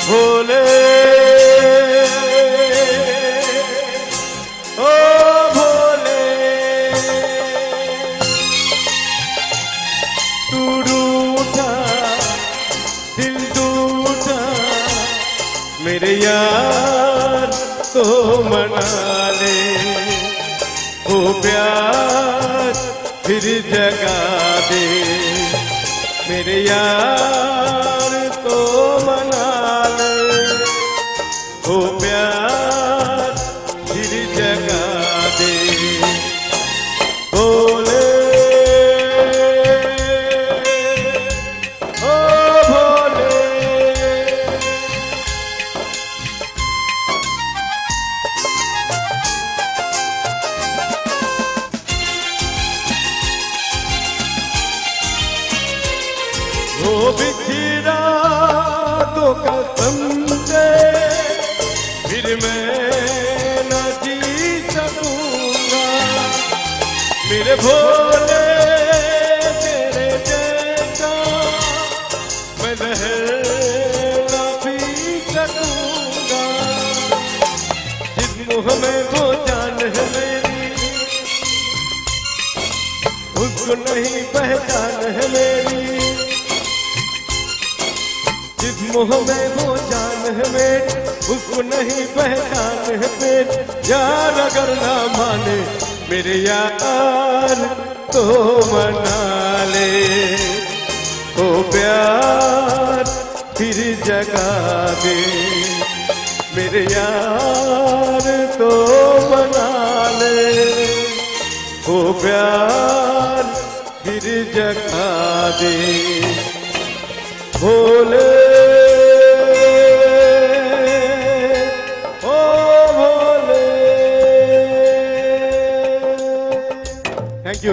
भोले ओ भोले तू रूठा दिल टूटा मेरे यार तो मना ले वो प्यार फिर जगा दे मेरे यार तो मना ले वो प्यार फिर जगा दे भोले ओ भोले वो बिखरा तो कसम दे फिर मैं न जी सकूंगा मेरे भोले तेरे जैसा मैं लहर न पी सकूंगा जिस मुँह में वो जान है मेरी उसको नहीं पहचान है मेरी जिस मुँह में वो जान है मेरी उसको नहीं पहचान है मेरी यार अगर ना माने मेरे यार तो मना ले वो प्यार फिर जगा दे मेरे यार तो मना ले वो प्यार फिर जगा दे भोले ओ भोले थैंक यू